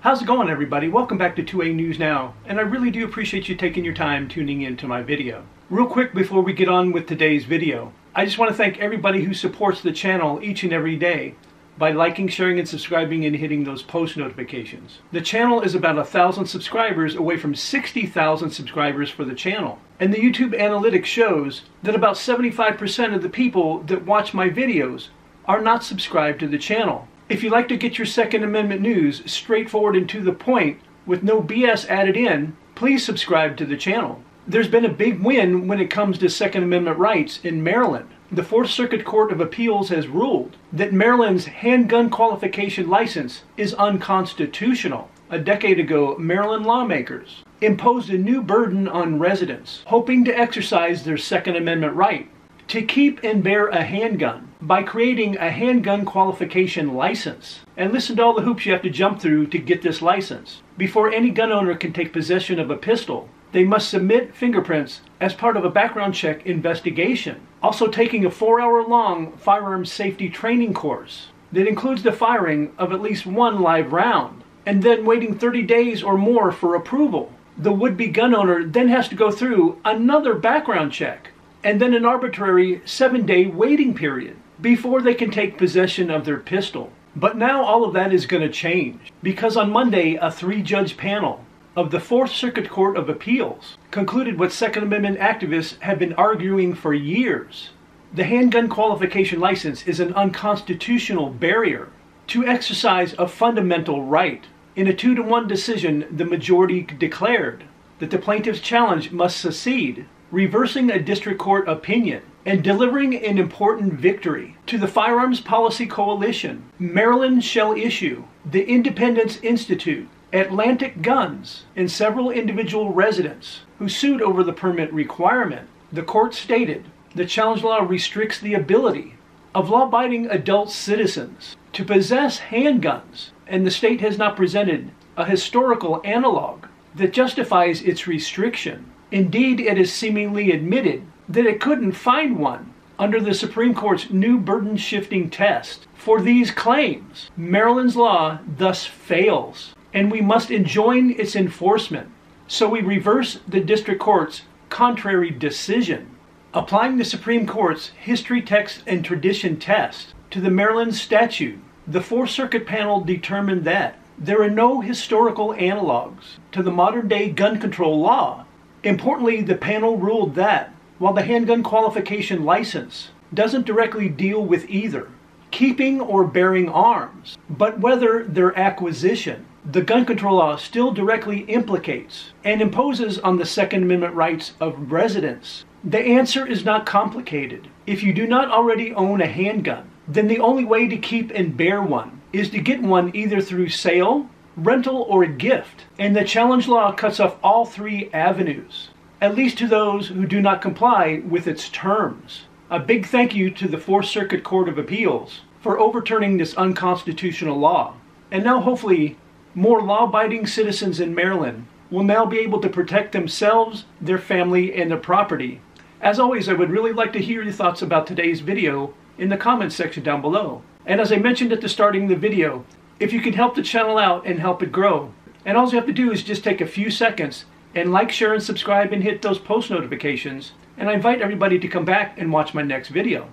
How's it going, everybody? Welcome back to 2A News Now, and I really do appreciate you taking your time tuning into my video. Real quick before we get on with today's video, I just want to thank everybody who supports the channel each and every day by liking, sharing, and subscribing and hitting those post notifications. The channel is about 1,000 subscribers away from 60,000 subscribers for the channel. And the YouTube analytics shows that about 75% of the people that watch my videos are not subscribed to the channel. If you like to get your Second Amendment news straightforward and to the point with no BS added in, please subscribe to the channel. There's been a big win when it comes to Second Amendment rights in Maryland. The Fourth Circuit Court of Appeals has ruled that Maryland's handgun qualification license is unconstitutional. A decade ago, Maryland lawmakers imposed a new burden on residents hoping to exercise their Second Amendment right to keep and bear a handgun by creating a handgun qualification license. And listen to all the hoops you have to jump through to get this license. Before any gun owner can take possession of a pistol, they must submit fingerprints as part of a background check investigation. Also taking a 4-hour-long firearms safety training course that includes the firing of at least one live round, and then waiting 30 days or more for approval. The would-be gun owner then has to go through another background check and then an arbitrary 7-day waiting period before they can take possession of their pistol. But now all of that is going to change, because on Monday a 3-judge panel of the Fourth Circuit Court of Appeals concluded what Second Amendment activists have been arguing for years. The handgun qualification license is an unconstitutional barrier to exercise a fundamental right. In a 2-to-1 decision, the majority declared that the plaintiff's challenge must succeed, reversing a district court opinion and delivering an important victory to the Firearms Policy Coalition. Maryland shall issue the Independence Institute, Atlantic Guns, and several individual residents who sued over the permit requirement. The court stated the challenge law restricts the ability of law-abiding adult citizens to possess handguns, and the state has not presented a historical analog that justifies its restriction. Indeed, it has seemingly admitted that it couldn't find one under the Supreme Court's new burden-shifting test. For these claims, Maryland's law thus fails, and we must enjoin its enforcement. So we reverse the district court's contrary decision. Applying the Supreme Court's history, text, and tradition test to the Maryland statute, the Fourth Circuit panel determined that there are no historical analogs to the modern-day gun control law. Importantly, the panel ruled that while the handgun qualification license doesn't directly deal with either keeping or bearing arms, but whether their acquisition, the gun control law still directly implicates and imposes on the Second Amendment rights of residents. The answer is not complicated. If you do not already own a handgun, then the only way to keep and bear one is to get one either through sale, rental, or a gift. And the challenge law cuts off all 3 avenues, at least to those who do not comply with its terms. A big thank you to the Fourth Circuit Court of Appeals for overturning this unconstitutional law. And now hopefully more law-abiding citizens in Maryland will now be able to protect themselves, their family, and their property. As always, I would really like to hear your thoughts about today's video in the comments section down below. And as I mentioned at the starting of the video, if you can help the channel out and help it grow, and all you have to do is just take a few seconds and like, share, and subscribe and hit those post notifications, and I invite everybody to come back and watch my next video.